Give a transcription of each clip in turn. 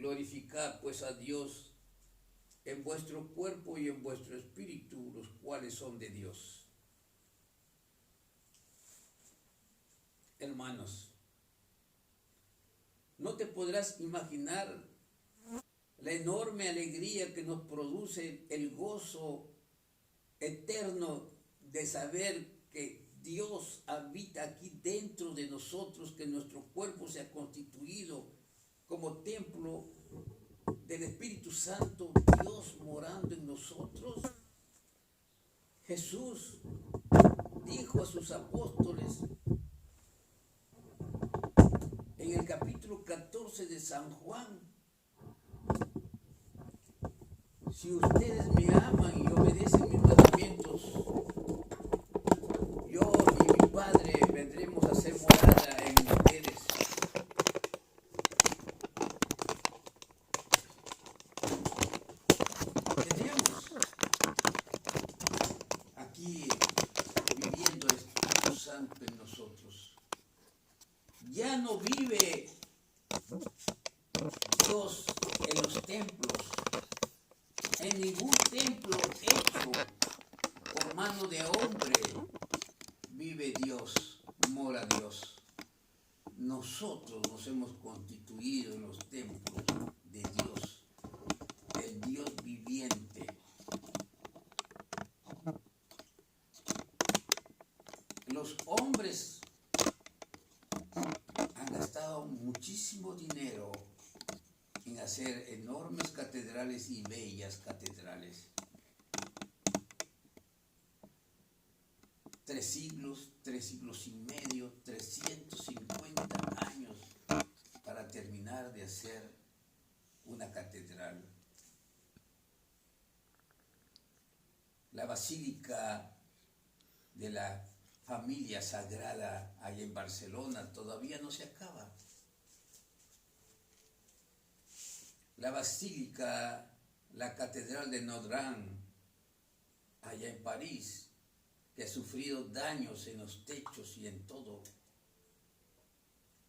Glorificad pues a Dios en vuestro cuerpo y en vuestro espíritu, los cuales son de Dios. Hermanos, no te podrás imaginar la enorme alegría que nos produce el gozo eterno de saber que Dios habita aquí dentro de nosotros, que nuestro cuerpo se ha constituido como templo del Espíritu Santo, Dios morando en nosotros. Jesús dijo a sus apóstoles en el capítulo 14 de San Juan: si ustedes me aman y obedecen mis mandamientos, yo y mi Padre vendremos a hacer morada en ustedes. Tenemos aquí viviendo el Espíritu Santo en nosotros. Ya no vive Dios en los templos, en ningún templo hecho por mano de hombre vive Dios, mora Dios. Nosotros nos hemos constituido en los templos de Dios, el Dios viviente. Los hombres han gastado muchísimo dinero en hacer enormes catedrales y bellas catedrales. 3 siglos y medio, 350 años para terminar de hacer una catedral. La Basílica de la Familia Sagrada allá en Barcelona todavía no se acaba. La Basílica, la Catedral de Notre Dame, allá en París, que ha sufrido daños en los techos y en todo.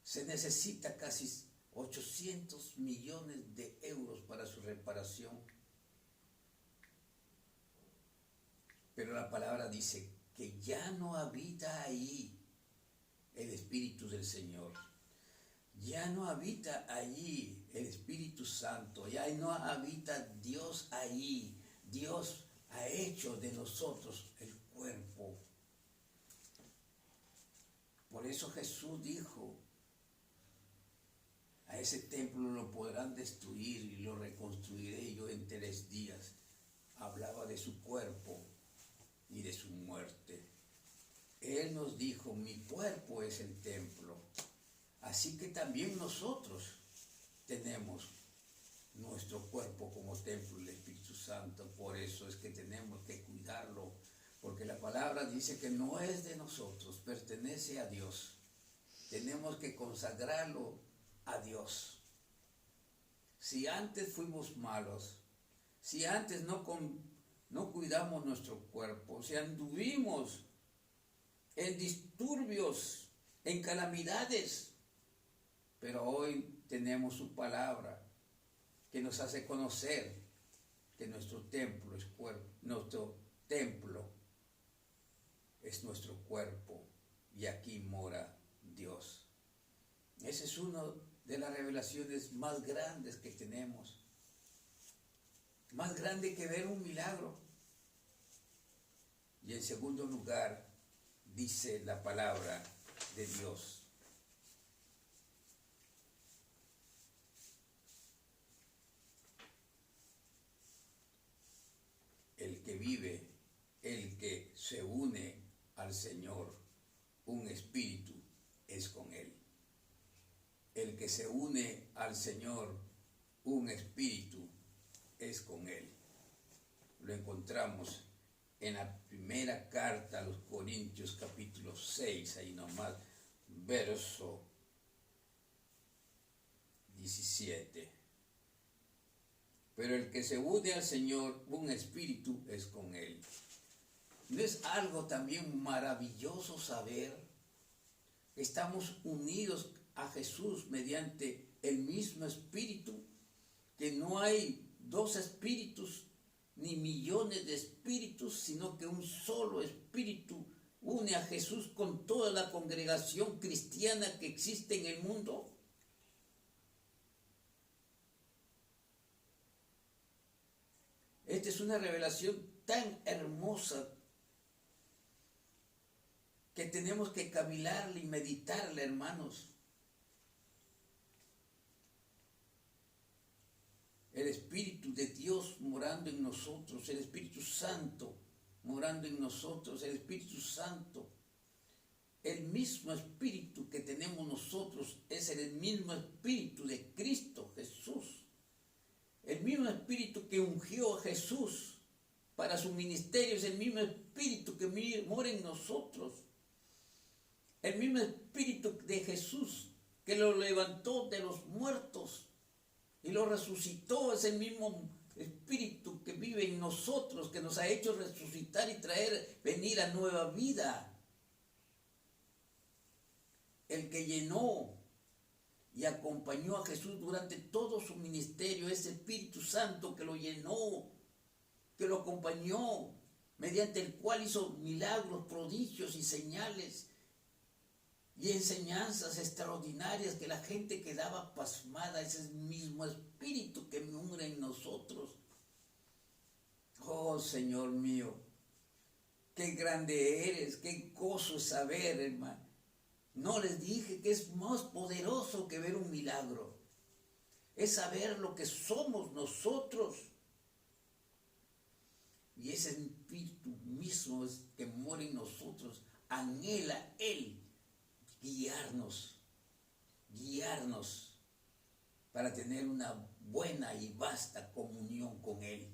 Se necesita casi 800 millones de euros para su reparación. Pero la palabra dice que ya no habita ahí el Espíritu del Señor. Ya no habita allí el Espíritu Santo, ya no habita Dios ahí. Dios ha hecho de nosotros el cuerpo. Por eso Jesús dijo: a ese templo lo podrán destruir y lo reconstruiré yo en 3 días. Hablaba de su cuerpo y de su muerte. Él nos dijo: mi cuerpo es el templo. Así que también nosotros tenemos nuestro cuerpo como templo del Espíritu Santo. Por eso es que tenemos que cuidarlo, porque la palabra dice que no es de nosotros, pertenece a Dios. Tenemos que consagrarlo a Dios. Si antes fuimos malos, si antes no cuidamos nuestro cuerpo, si anduvimos en disturbios, en calamidades, pero hoy tenemos su palabra que nos hace conocer que nuestro templo es cuerpo, nuestro templo es nuestro cuerpo y aquí mora Dios. Esa es una de las revelaciones más grandes que tenemos, más grande que ver un milagro. Y en segundo lugar, dice la palabra de Dios: el que vive, el que se une al Señor, un espíritu es con Él. El que se une al Señor, un espíritu es con Él. Lo encontramos en la primera carta a los Corintios, capítulo 6, ahí nomás, verso 17. Pero el que se une al Señor, un espíritu es con Él. ¿No es algo también maravilloso saber que estamos unidos a Jesús mediante el mismo espíritu? que no hay dos espíritus ni millones de espíritus, sino que un solo espíritu une a Jesús con toda la congregación cristiana que existe en el mundo? Esta es una revelación tan hermosa que tenemos que cavilarla y meditarla, hermanos. El Espíritu de Dios morando en nosotros, el Espíritu Santo morando en nosotros, el Espíritu Santo, el mismo Espíritu que tenemos nosotros es el mismo Espíritu de Cristo Jesús, el mismo Espíritu que ungió a Jesús para su ministerio, es el mismo Espíritu que mora en nosotros, el mismo Espíritu de Jesús que lo levantó de los muertos y lo resucitó, es el mismo Espíritu que vive en nosotros, que nos ha hecho resucitar y venir a nueva vida. El que llenó y acompañó a Jesús durante todo su ministerio, ese Espíritu Santo que lo llenó, que lo acompañó, mediante el cual hizo milagros, prodigios y señales y enseñanzas extraordinarias que la gente quedaba pasmada. Ese es el mismo Espíritu que mora en nosotros. Oh, Señor mío, qué grande eres, qué gozo es saber, hermano. No les dije que es más poderoso que ver un milagro. Es saber lo que somos nosotros. Y ese Espíritu mismo que mora en nosotros, anhela Él guiarnos para tener una buena y vasta comunión con Él.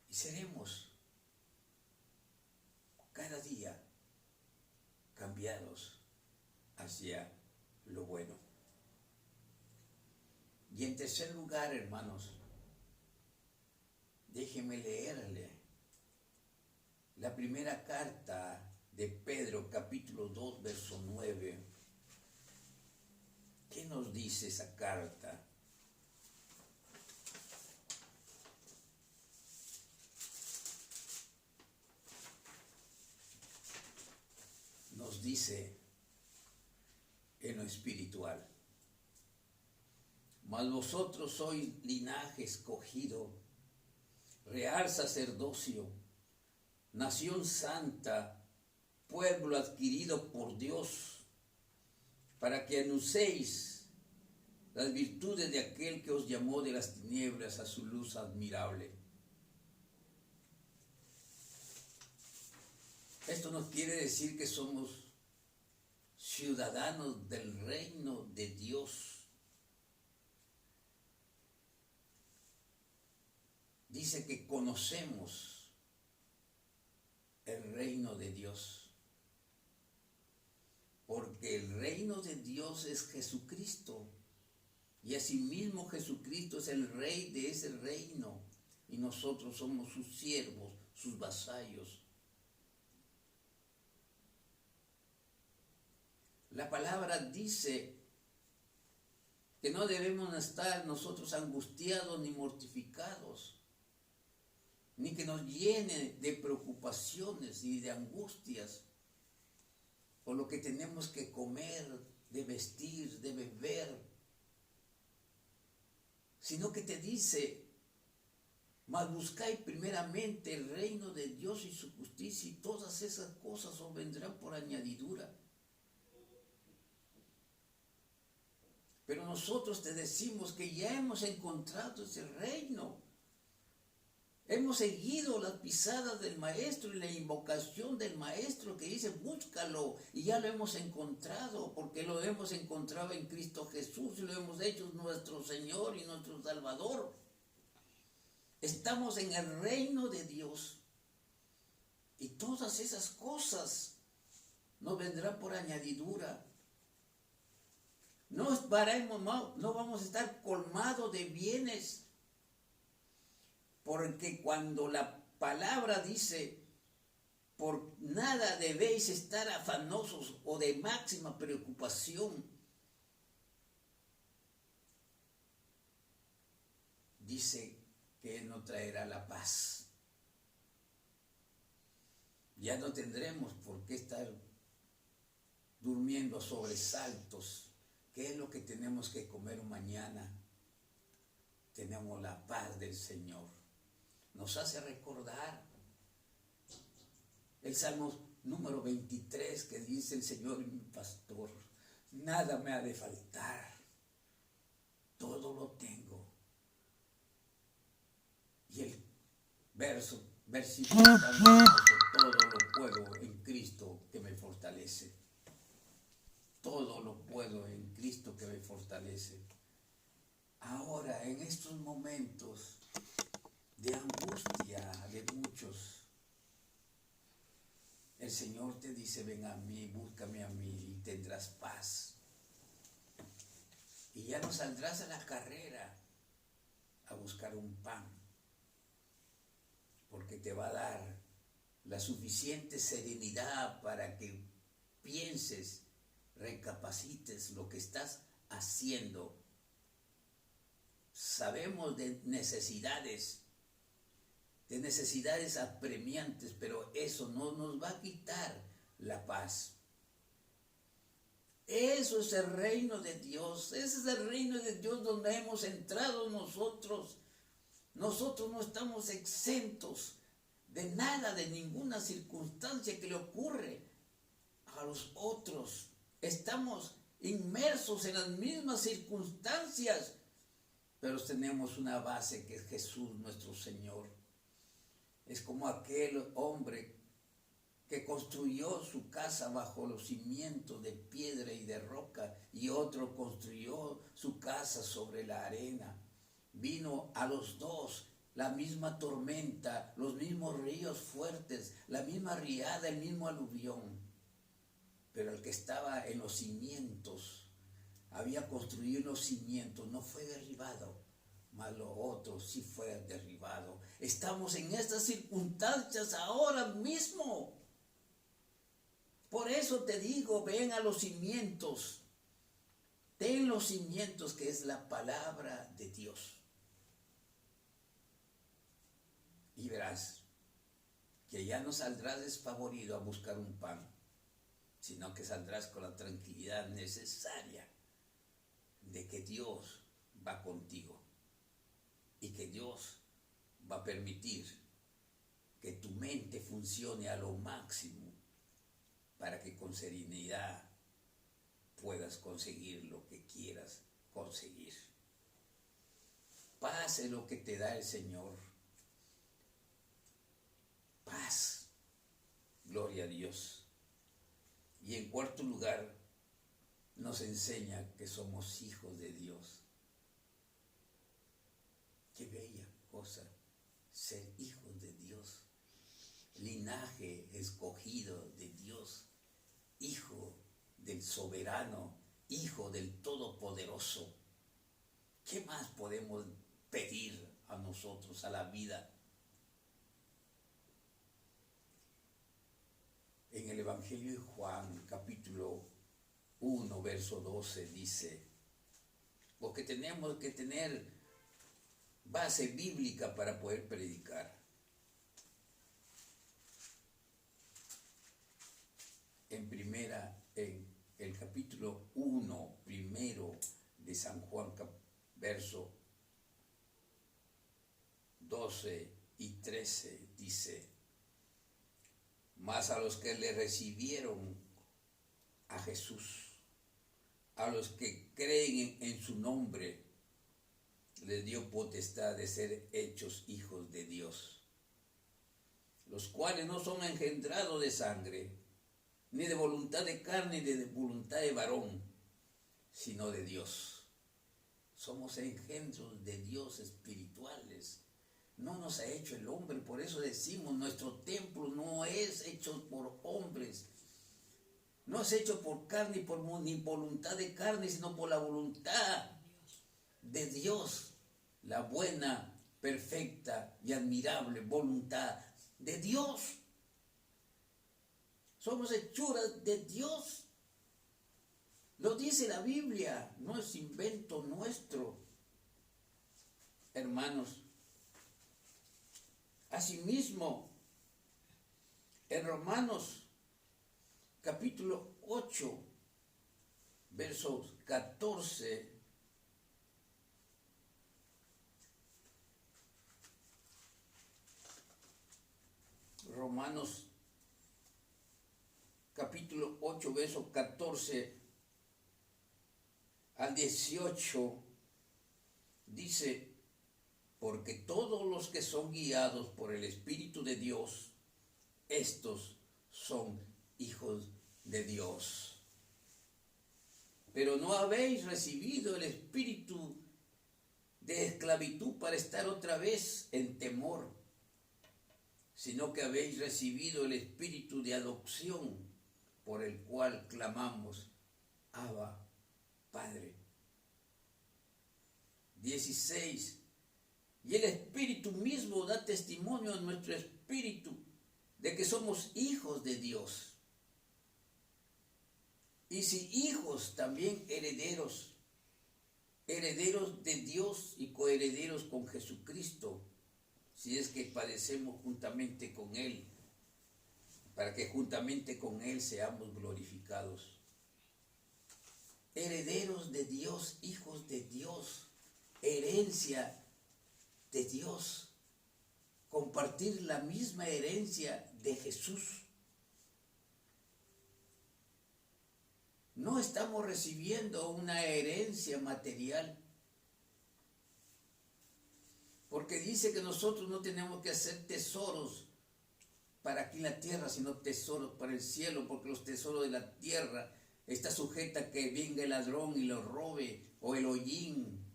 Y seremos cada día cambiados hacia lo bueno. Y en tercer lugar, hermanos, déjenme leerle la primera carta de Pedro, capítulo 2, verso 9. ¿Qué nos dice esa carta? Nos dice en lo espiritual: mas vosotros sois linaje escogido, real sacerdocio, nación santa, pueblo adquirido por Dios, para que anunciéis las virtudes de aquel que os llamó de las tinieblas a su luz admirable. Esto nos quiere decir que somos ciudadanos del reino de Dios. Dice que conocemos el reino de Dios, porque el reino de Dios es Jesucristo, y asimismo Jesucristo es el rey de ese reino, y nosotros somos sus siervos, sus vasallos. La palabra dice que no debemos estar nosotros angustiados ni mortificados, ni que nos llene de preocupaciones y de angustias por lo que tenemos que comer, de vestir, de beber, sino que te dice: mas buscáis primeramente el reino de Dios y su justicia, y todas esas cosas os vendrán por añadidura. Pero nosotros te decimos que ya hemos encontrado ese reino. Hemos seguido las pisadas del Maestro y la invocación del Maestro que dice: búscalo, y ya lo hemos encontrado, porque lo hemos encontrado en Cristo Jesús y lo hemos hecho nuestro Señor y nuestro Salvador. Estamos en el reino de Dios, y todas esas cosas nos vendrán por añadidura. No vamos a estar colmados de bienes, porque cuando la palabra dice: por nada debéis estar afanosos o de máxima preocupación, dice que Él nos traerá la paz. Ya no tendremos por qué estar durmiendo sobresaltos. ¿Qué es lo que tenemos que comer mañana? Tenemos la paz del Señor. Nos hace recordar el Salmo número 23 que dice: el Señor es mi pastor, nada me ha de faltar, todo lo tengo. Y el versículo tan hermoso: todo lo puedo en Cristo que me fortalece. Todo lo puedo en Cristo que me fortalece. Ahora, en estos momentos de angustia de muchos, el Señor te dice: ven a mí, búscame a mí y tendrás paz. Y ya no saldrás a la carrera a buscar un pan, porque te va a dar la suficiente serenidad para que pienses, recapacites lo que estás haciendo. Sabemos de necesidades apremiantes, pero eso no nos va a quitar la paz. Eso es el reino de Dios, ese es el reino de Dios donde hemos entrado nosotros. Nosotros no estamos exentos de nada, de ninguna circunstancia que le ocurre a los otros. Estamos inmersos en las mismas circunstancias, pero tenemos una base que es Jesús nuestro Señor. Es como aquel hombre que construyó su casa bajo los cimientos de piedra y de roca, y otro construyó su casa sobre la arena. Vino a los dos la misma tormenta, los mismos ríos fuertes, la misma riada, el mismo aluvión. Pero el que estaba en los cimientos, había construido los cimientos, no fue derribado, mas lo otro sí fue derribado. Estamos en estas circunstancias ahora mismo. Por eso te digo, ven a los cimientos. Ten los cimientos, que es la palabra de Dios. Y verás que ya no saldrás desfavorido a buscar un pan, sino que saldrás con la tranquilidad necesaria de que Dios va contigo y que Dios va a permitir que tu mente funcione a lo máximo para que con serenidad puedas conseguir lo que quieras conseguir. Pase lo que te da el Señor. Paz. Gloria a Dios. Y en cuarto lugar, nos enseña que somos hijos de Dios. Qué bella cosa ser hijos de Dios. Linaje escogido de Dios. Hijo del soberano, hijo del todopoderoso. ¿Qué más podemos pedir a nosotros, a la vida? En el Evangelio de Juan, capítulo 1, verso 12, dice: porque tenemos que tener base bíblica para poder predicar. En el capítulo 1, primero de San Juan, verso 12 y 13, dice: mas a los que le recibieron a Jesús, a los que creen en su nombre, les dio potestad de ser hechos hijos de Dios, los cuales no son engendrados de sangre, ni de voluntad de carne, ni de voluntad de varón, sino de Dios. Somos engendros de Dios espirituales. No nos ha hecho el hombre, por eso decimos, nuestro templo no es hecho por hombres, no es hecho por carne ni voluntad de carne, sino por la voluntad de Dios, la buena, perfecta y admirable voluntad de Dios. Somos hechuras de Dios. Lo dice la Biblia, no es invento nuestro. hermanos. Asimismo, en Romanos capítulo 8, versos 14, Romanos capítulo 8, versos 14 al 18, dice: porque todos los que son guiados por el Espíritu de Dios, estos son hijos de Dios. Pero no habéis recibido el espíritu de esclavitud para estar otra vez en temor, sino que habéis recibido el espíritu de adopción, por el cual clamamos: Abba, Padre. 16. Y el Espíritu mismo da testimonio a nuestro espíritu de que somos hijos de Dios. Y si hijos, también herederos, herederos de Dios y coherederos con Jesucristo, si es que padecemos juntamente con Él, para que juntamente con Él seamos glorificados. Herederos de Dios, hijos de Dios, herencia de Dios, compartir la misma herencia de Jesús. No estamos recibiendo una herencia material, porque dice que nosotros no tenemos que hacer tesoros para aquí en la tierra, sino tesoros para el cielo, porque los tesoros de la tierra está sujeta a que venga el ladrón y lo robe, o el hollín,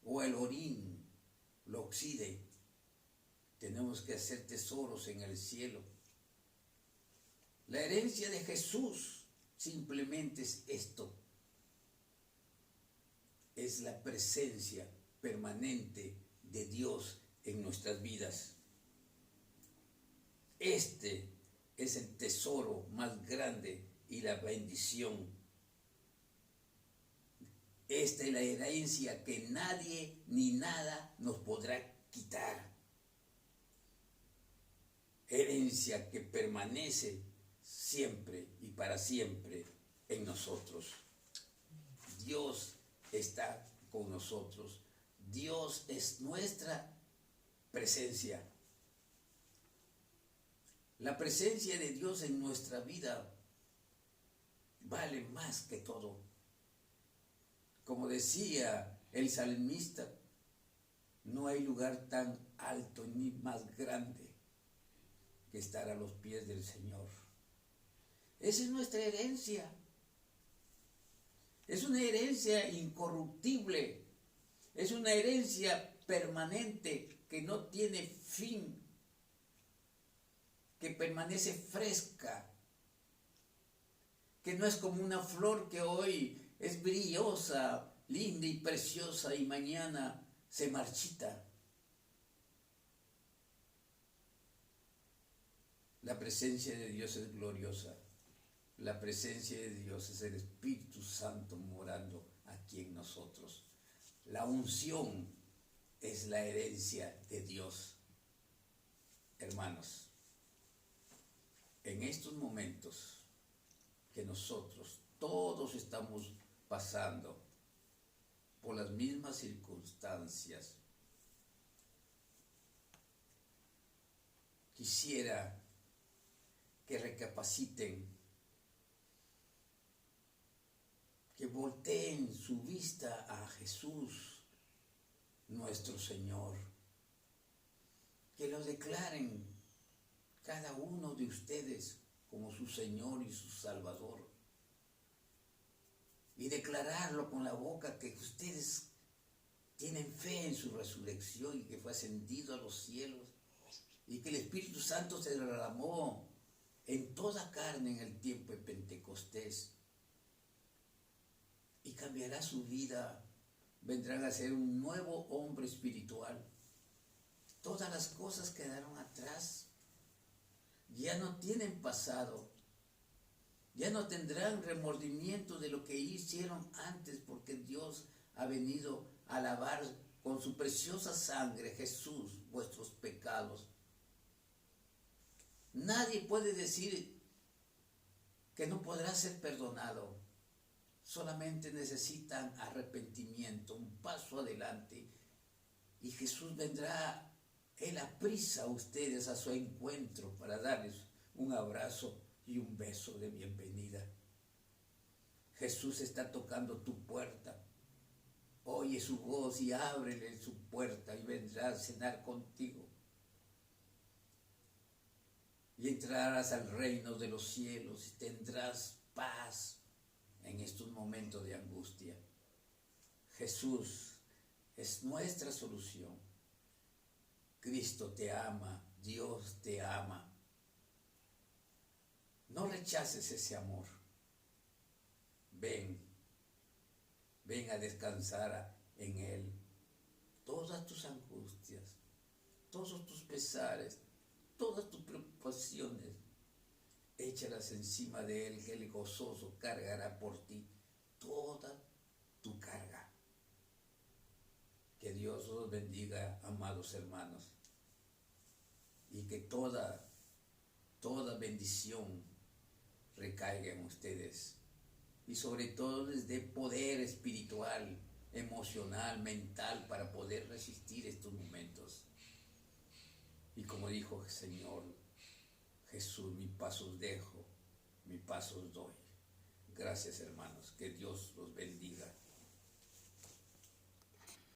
o el orín lo oxide. Tenemos que hacer tesoros en el cielo. La herencia de Jesús simplemente es esto: es la presencia permanente de Dios en nuestras vidas. Este es el tesoro más grande y la bendición. Esta es la herencia que nadie ni nada nos podrá quitar. Herencia que permanece siempre y para siempre en nosotros. Dios está con nosotros. Dios es nuestra presencia. La presencia de Dios en nuestra vida vale más que todo. Como decía el salmista, no hay lugar tan alto ni más grande que estar a los pies del Señor. Esa es nuestra herencia. Es una herencia incorruptible. Es una herencia permanente que no tiene fin, que permanece fresca, que no es como una flor que hoy es brillosa, linda y preciosa y mañana se marchita. La presencia de Dios es gloriosa. La presencia de Dios es el Espíritu Santo morando aquí en nosotros. La unción es la herencia de Dios. Hermanos, en estos momentos que nosotros todos estamos pasando por las mismas circunstancias, quisiera que recapaciten, que volteen su vista a Jesús, nuestro Señor, que lo declaren cada uno de ustedes como su Señor y su Salvador, y declararlo con la boca que ustedes tienen fe en su resurrección y que fue ascendido a los cielos, y que el Espíritu Santo se derramó en toda carne en el tiempo de Pentecostés, y cambiará su vida. Vendrán a ser un nuevo hombre espiritual. Todas las cosas quedaron atrás, ya no tienen pasado, ya no tendrán remordimiento de lo que hicieron antes, porque Dios ha venido a lavar con su preciosa sangre, Jesús, vuestros pecados. Nadie puede decir que no podrá ser perdonado. Solamente necesitan arrepentimiento, un paso adelante. Y Jesús vendrá, Él aprisa a ustedes a su encuentro para darles un abrazo y un beso de bienvenida. Jesús está tocando tu puerta. Oye su voz y ábrele su puerta y vendrá a cenar contigo. Y entrarás al reino de los cielos y tendrás paz en estos momentos de angustia. Jesús es nuestra solución. Cristo te ama, Dios te ama. No rechaces ese amor. Ven a descansar en Él. Todas tus angustias, todos tus pesares, todas tus preocupaciones, échalas encima de Él, que Él gozoso cargará por ti toda tu carga. Que Dios los bendiga, amados hermanos, y que toda bendición recaiga en ustedes, y sobre todo les dé poder espiritual, emocional, mental, para poder resistir estos momentos. Y como dijo el Señor Jesús, mi paz os dejo, mi paz os doy. Gracias, hermanos, que Dios los bendiga.